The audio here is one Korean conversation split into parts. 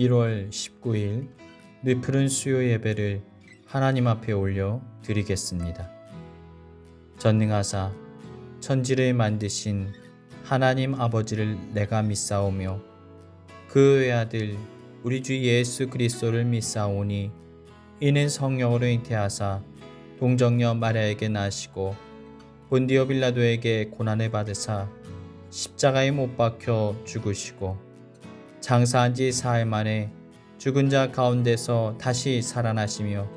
1월 19일 늦푸른 수요 예배를 하나님 앞에 올려 드리겠습니다. 전능하사 천지를 만드신 하나님 아버지를 내가 믿사오며 그 외아들 우리 주 예수 그리스도를 믿사오니 이는 성령으로 잉태하사 동정녀 마리아에게 나시고 본디오 빌라도에게 고난을 받으사 십자가에 못 박혀 죽으시고 장사한 지 사흘 만에 죽은 자 가운데서 다시 살아나시며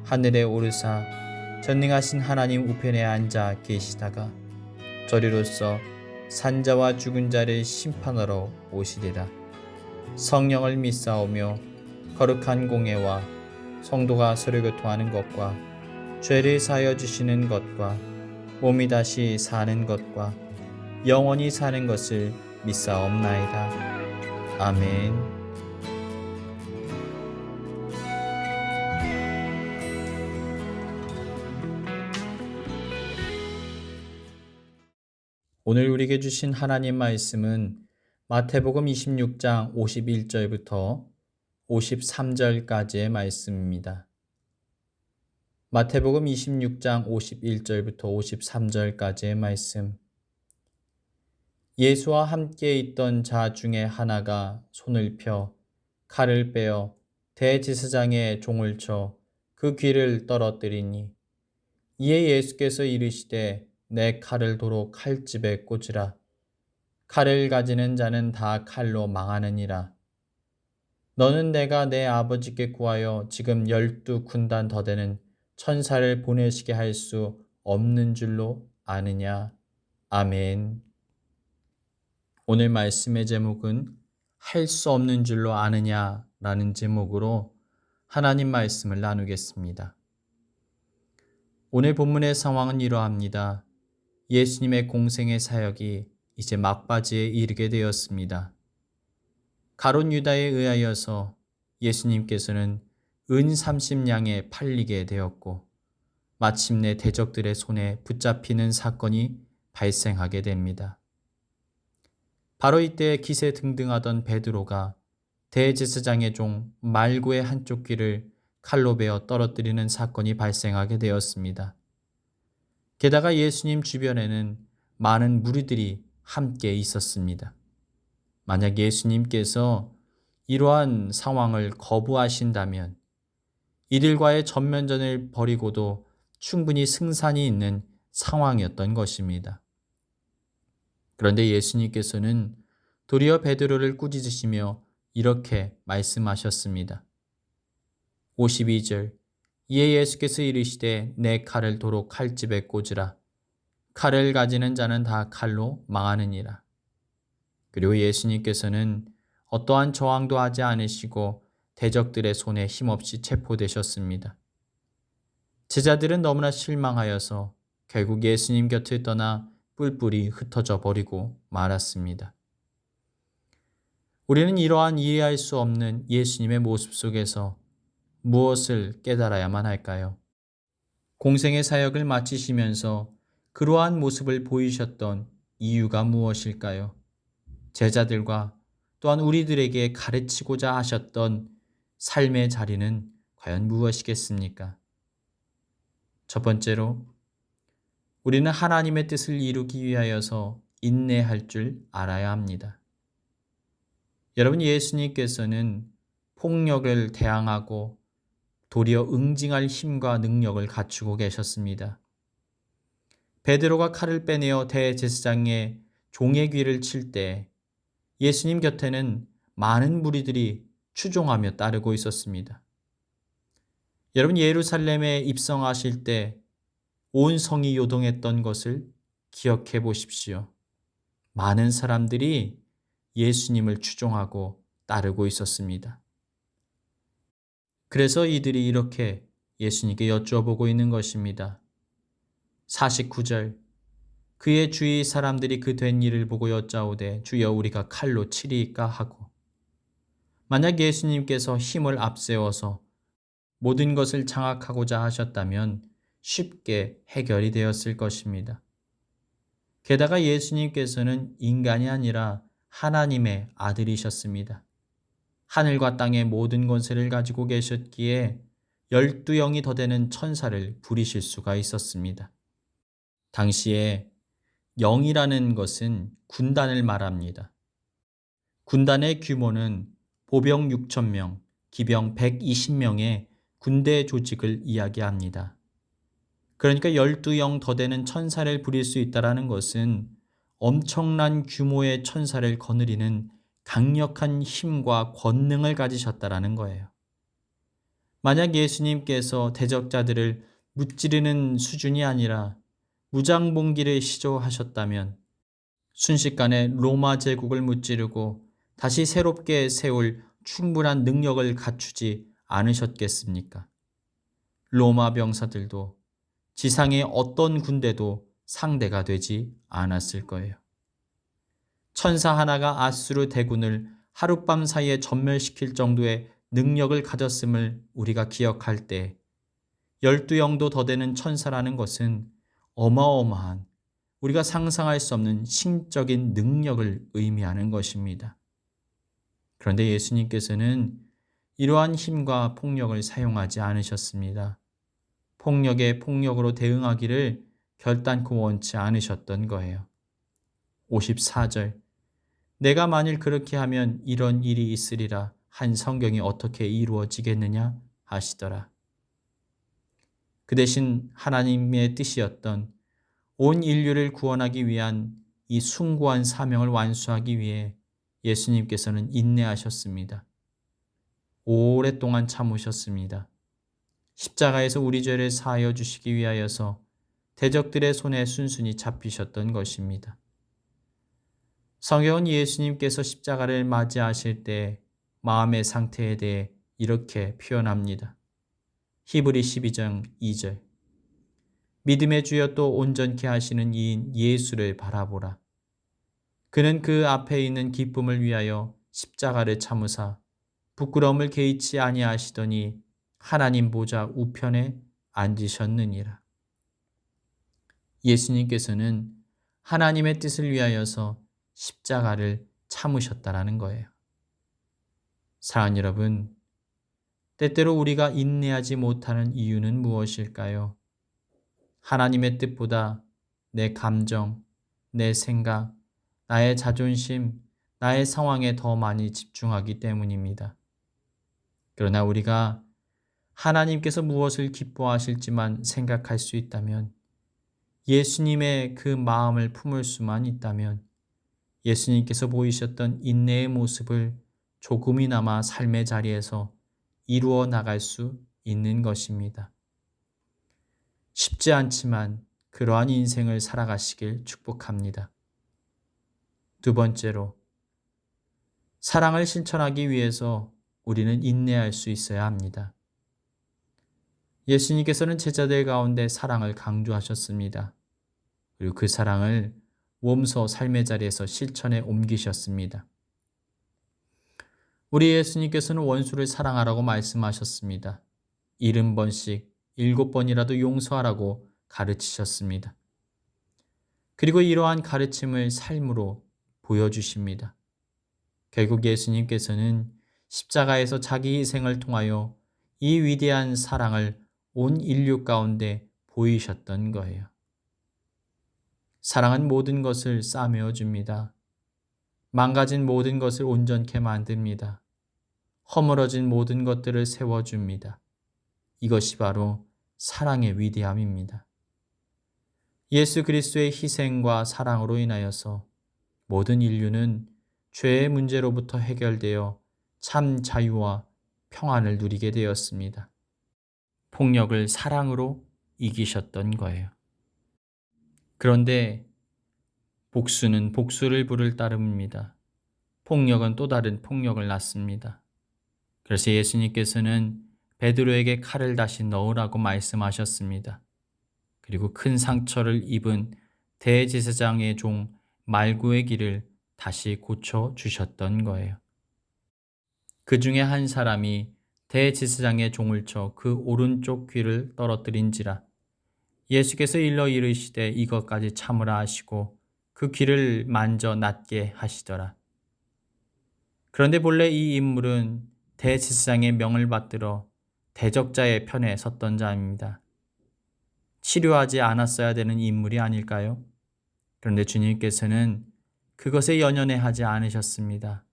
하늘에 오르사 전능하신 하나님 우편에 앉아 계시다가 저리로서 산자와 죽은 자를 심판하러 오시리라. 성령을 믿사오며 거룩한 공예와 성도가 서로 교통하는 것과 죄를 사하여 주시는 것과 몸이 다시 사는 것과 영원히 사는 것을 믿사옵나이다. 아멘. 오늘 우리에게 주신 하나님 말씀은 마태복음 26장 51절부터 53절까지의 말씀입니다. 마태복음 26장 51절부터 53절까지의 말씀. 예수와 함께 있던 자 중에 하나가 손을 펴 칼을 빼어 대제사장의 종을 쳐 그 귀를 떨어뜨리니 이에 예수께서 이르시되 내 칼을 도로 칼집에 꽂으라. 칼을 가지는 자는 다 칼로 망하느니라. 너는 내가 내 아버지께 구하여 지금 12군단 더 되는 천사를 보내시게 할 수 없는 줄로 아느냐. 아멘. 오늘 말씀의 제목은 할 수 없는 줄로 아느냐라는 제목으로 하나님 말씀을 나누겠습니다. 오늘 본문의 상황은 이러합니다. 예수님의 공생의 사역이 이제 막바지에 이르게 되었습니다. 가룟 유다에 의하여서 예수님께서는 은 30냥에 팔리게 되었고 마침내 대적들의 손에 붙잡히는 사건이 발생하게 됩니다. 바로 이때 기세등등하던 베드로가 대제사장의 종 말구의 한쪽 귀를 칼로 베어 떨어뜨리는 사건이 발생하게 되었습니다. 게다가 예수님 주변에는 많은 무리들이 함께 있었습니다. 만약 예수님께서 이러한 상황을 거부하신다면 이들과의 전면전을 벌이고도 충분히 승산이 있는 상황이었던 것입니다. 그런데 예수님께서는 도리어 베드로를 꾸짖으시며 이렇게 말씀하셨습니다. 52절. 이에 예수께서 이르시되 내 칼을 도로 칼집에 꽂으라. 칼을 가지는 자는 다 칼로 망하느니라. 그리고 예수님께서는 어떠한 저항도 하지 않으시고 대적들의 손에 힘없이 체포되셨습니다. 제자들은 너무나 실망하여서 결국 예수님 곁을 떠나 뿔뿔이 흩어져 버리고 말았습니다. 우리는 이러한 이해할 수 없는 예수님의 모습 속에서 무엇을 깨달아야만 할까요? 공생의 사역을 마치시면서 그러한 모습을 보이셨던 이유가 무엇일까요? 제자들과 또한 우리들에게 가르치고자 하셨던 삶의 자리는 과연 무엇이겠습니까? 첫 번째로, 우리는 하나님의 뜻을 이루기 위하여서 인내할 줄 알아야 합니다. 여러분, 예수님께서는 폭력을 대항하고 도리어 응징할 힘과 능력을 갖추고 계셨습니다. 베드로가 칼을 빼내어 대제사장의 종의 귀를 칠 때 예수님 곁에는 많은 무리들이 추종하며 따르고 있었습니다. 여러분, 예루살렘에 입성하실 때 온 성이 요동했던 것을 기억해 보십시오. 많은 사람들이 예수님을 추종하고 따르고 있었습니다. 그래서 이들이 이렇게 예수님께 여쭈어보고 있는 것입니다. 49절. 그의 주위 사람들이 그 된 일을 보고 여짜오되 주여 우리가 칼로 치리이까 하고. 만약 예수님께서 힘을 앞세워서 모든 것을 장악하고자 하셨다면 쉽게 해결이 되었을 것입니다. 게다가 예수님께서는 인간이 아니라 하나님의 아들이셨습니다. 하늘과 땅의 모든 권세를 가지고 계셨기에 12영이 더 되는 천사를 부리실 수가 있었습니다. 당시에 영이라는 것은 군단을 말합니다. 군단의 규모는 보병 6,000명, 기병 120명의 군대 조직을 이야기합니다. 그러니까 12영 더 되는 천사를 부릴 수 있다는 것은 엄청난 규모의 천사를 거느리는 강력한 힘과 권능을 가지셨다라는 거예요. 만약 예수님께서 대적자들을 무찌르는 수준이 아니라 무장봉기를 시조하셨다면 순식간에 로마 제국을 무찌르고 다시 새롭게 세울 충분한 능력을 갖추지 않으셨겠습니까? 로마 병사들도 지상의 어떤 군대도 상대가 되지 않았을 거예요. 천사 하나가 아수르 대군을 하룻밤 사이에 전멸시킬 정도의 능력을 가졌음을 우리가 기억할 때 12영도 더 되는 천사라는 것은 어마어마한 우리가 상상할 수 없는 신적인 능력을 의미하는 것입니다. 그런데 예수님께서는 이러한 힘과 폭력을 사용하지 않으셨습니다. 폭력에 폭력으로 대응하기를 결단코 원치 않으셨던 거예요. 54절 내가 만일 그렇게 하면 이런 일이 있으리라 한 성경이 어떻게 이루어지겠느냐 하시더라. 그 대신 하나님의 뜻이었던 온 인류를 구원하기 위한 이 숭고한 사명을 완수하기 위해 예수님께서는 인내하셨습니다. 오랫동안 참으셨습니다. 십자가에서 우리 죄를 사하여 주시기 위하여서 대적들의 손에 순순히 잡히셨던 것입니다. 성경은 예수님께서 십자가를 맞이하실 때 마음의 상태에 대해 이렇게 표현합니다. 히브리 12장 2절 믿음의 주여 또 온전케 하시는 이인 예수를 바라보라. 그는 그 앞에 있는 기쁨을 위하여 십자가를 참으사 부끄러움을 개의치 아니하시더니 하나님 보좌 우편에 앉으셨느니라. 예수님께서는 하나님의 뜻을 위하여서 십자가를 참으셨다라는 거예요. 사랑하는 여러분, 때때로 우리가 인내하지 못하는 이유는 무엇일까요? 하나님의 뜻보다 내 감정, 내 생각, 나의 자존심, 나의 상황에 더 많이 집중하기 때문입니다. 그러나 우리가 하나님께서 무엇을 기뻐하실지만 생각할 수 있다면, 예수님의 그 마음을 품을 수만 있다면, 예수님께서 보이셨던 인내의 모습을 조금이나마 삶의 자리에서 이루어 나갈 수 있는 것입니다. 쉽지 않지만 그러한 인생을 살아가시길 축복합니다. 두 번째로, 사랑을 실천하기 위해서 우리는 인내할 수 있어야 합니다. 예수님께서는 제자들 가운데 사랑을 강조하셨습니다. 그리고 그 사랑을 몸소 삶의 자리에서 실천에 옮기셨습니다. 우리 예수님께서는 원수를 사랑하라고 말씀하셨습니다. 70번씩 7번이라도 용서하라고 가르치셨습니다. 그리고 이러한 가르침을 삶으로 보여주십니다. 결국 예수님께서는 십자가에서 자기 희생을 통하여 이 위대한 사랑을 온 인류 가운데 보이셨던 거예요. 사랑은 모든 것을 싸매어 줍니다. 망가진 모든 것을 온전케 만듭니다. 허물어진 모든 것들을 세워줍니다. 이것이 바로 사랑의 위대함입니다. 예수 그리스도의 희생과 사랑으로 인하여서 모든 인류는 죄의 문제로부터 해결되어 참 자유와 평안을 누리게 되었습니다. 폭력을 사랑으로 이기셨던 거예요. 그런데 복수는 복수를 부를 따름입니다. 폭력은 또 다른 폭력을 낳습니다. 그래서 예수님께서는 베드로에게 칼을 다시 넣으라고 말씀하셨습니다. 그리고 큰 상처를 입은 대제사장의 종 말구의 귀를 다시 고쳐주셨던 거예요. 그 중에 한 사람이 대제사장의 종을 쳐 그 오른쪽 귀를 떨어뜨린지라 예수께서 일러 이르시되 이것까지 참으라 하시고 그 귀를 만져 낫게 하시더라. 그런데 본래 이 인물은 대제사장의 명을 받들어 대적자의 편에 섰던 자입니다. 치료하지 않았어야 되는 인물이 아닐까요? 그런데 주님께서는 그것에 연연해 하지 않으셨습니다.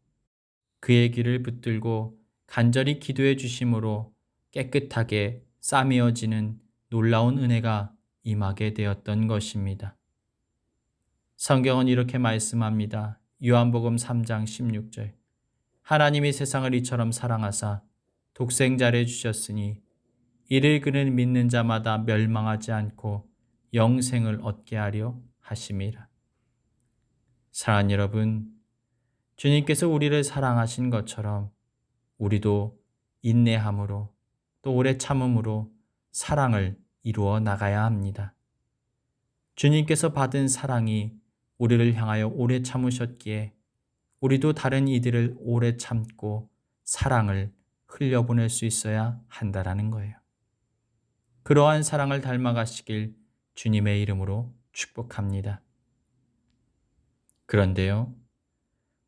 그의 길을 붙들고 간절히 기도해 주심으로 깨끗하게 싸매어지는 놀라운 은혜가 임하게 되었던 것입니다. 성경은 이렇게 말씀합니다. 요한복음 3장 16절. 하나님이 세상을 이처럼 사랑하사 독생자를 주셨으니 이를 그는 믿는 자마다 멸망하지 않고 영생을 얻게 하려 하심이라. 사랑하는 여러분, 주님께서 우리를 사랑하신 것처럼 우리도 인내함으로 또 오래 참음으로 사랑을 이루어 나가야 합니다. 주님께서 받은 사랑이 우리를 향하여 오래 참으셨기에 우리도 다른 이들을 오래 참고 사랑을 흘려보낼 수 있어야 한다라는 거예요. 그러한 사랑을 닮아가시길 주님의 이름으로 축복합니다. 그런데요,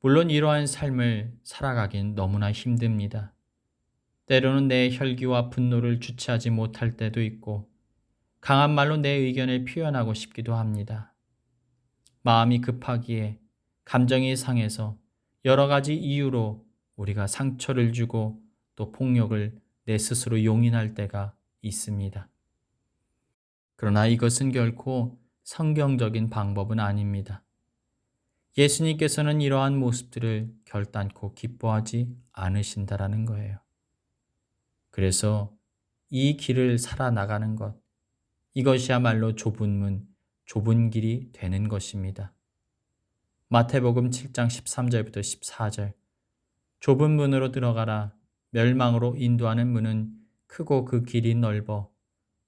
물론 이러한 삶을 살아가긴 너무나 힘듭니다. 때로는 내 혈기와 분노를 주체하지 못할 때도 있고 강한 말로 내 의견을 표현하고 싶기도 합니다. 마음이 급하기에 감정이 상해서 여러 가지 이유로 우리가 상처를 주고 또 폭력을 내 스스로 용인할 때가 있습니다. 그러나 이것은 결코 성경적인 방법은 아닙니다. 예수님께서는 이러한 모습들을 결단코 기뻐하지 않으신다라는 거예요. 그래서 이 길을 살아나가는 것, 이것이야말로 좁은 문, 좁은 길이 되는 것입니다. 마태복음 7장 13절부터 14절. 좁은 문으로 들어가라. 멸망으로 인도하는 문은 크고 그 길이 넓어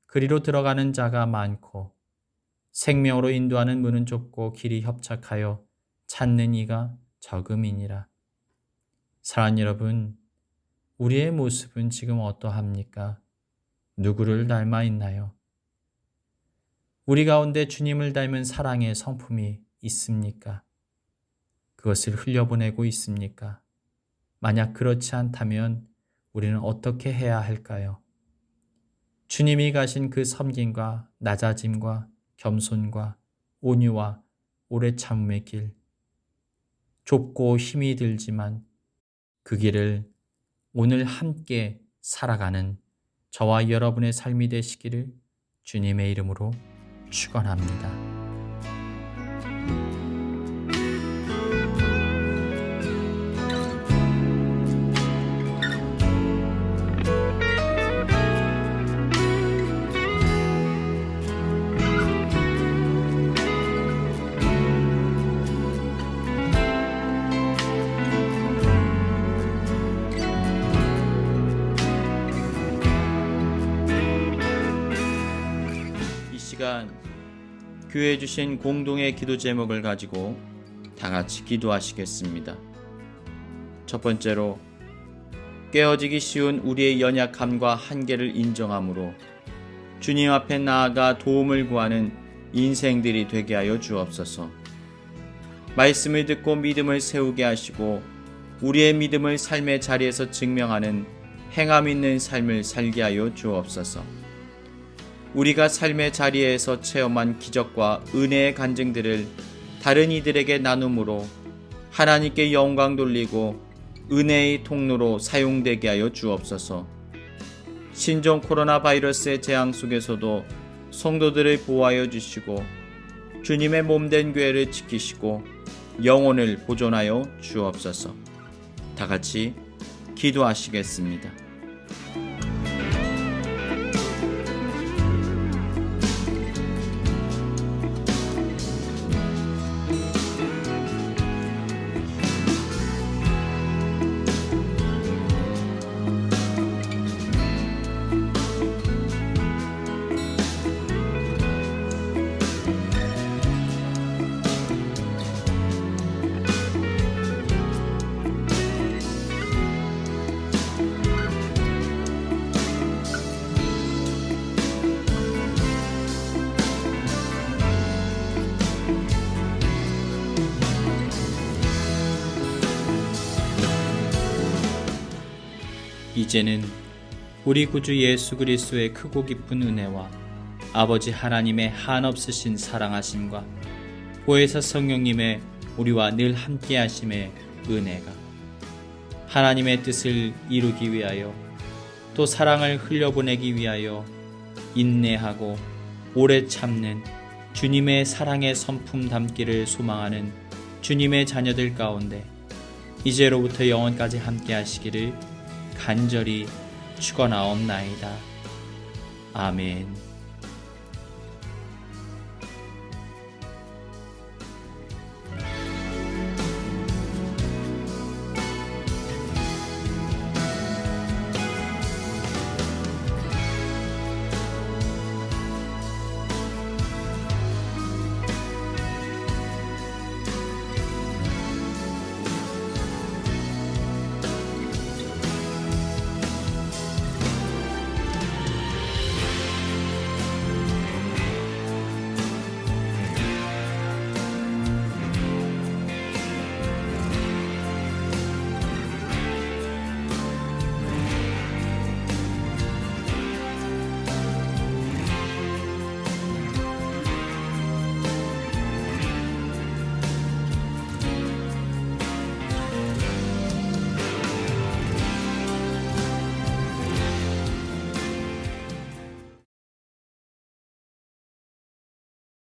그리로 들어가는 자가 많고 생명으로 인도하는 문은 좁고 길이 협착하여 찾는 이가 적음이니라. 사랑하는 여러분, 우리의 모습은 지금 어떠합니까? 누구를 닮아 있나요? 우리 가운데 주님을 닮은 사랑의 성품이 있습니까? 그것을 흘려보내고 있습니까? 만약 그렇지 않다면 우리는 어떻게 해야 할까요? 주님이 가신 그 섬김과 낮아짐과 겸손과 온유와 오래 참음의 길, 좁고 힘이 들지만 그 길을 오늘 함께 살아가는 저와 여러분의 삶이 되시기를 주님의 이름으로 축원합니다. 교회에 주신 공동의 기도 제목을 가지고 다 같이 기도하시겠습니다. 첫 번째로, 깨어지기 쉬운 우리의 연약함과 한계를 인정함으로 주님 앞에 나아가 도움을 구하는 인생들이 되게 하여 주옵소서. 말씀을 듣고 믿음을 세우게 하시고 우리의 믿음을 삶의 자리에서 증명하는 행함 있는 삶을 살게 하여 주옵소서. 우리가 삶의 자리에서 체험한 기적과 은혜의 간증들을 다른 이들에게 나눔으로 하나님께 영광 돌리고 은혜의 통로로 사용되게 하여 주옵소서. 신종 코로나 바이러스의 재앙 속에서도 성도들을 보호하여 주시고 주님의 몸된 교회를 지키시고 영혼을 보존하여 주옵소서. 다 같이 기도하시겠습니다. 이제는 우리 구주 예수 그리스도의 크고 깊은 은혜와 아버지 하나님의 한없으신 사랑하심과 보혜사 성령님의 우리와 늘 함께하심의 은혜가 하나님의 뜻을 이루기 위하여 또 사랑을 흘려보내기 위하여 인내하고 오래 참는 주님의 사랑의 선품 담기를 소망하는 주님의 자녀들 가운데 이제로부터 영원까지 함께 하시기를 간절히 축원하옵나이다. 아멘.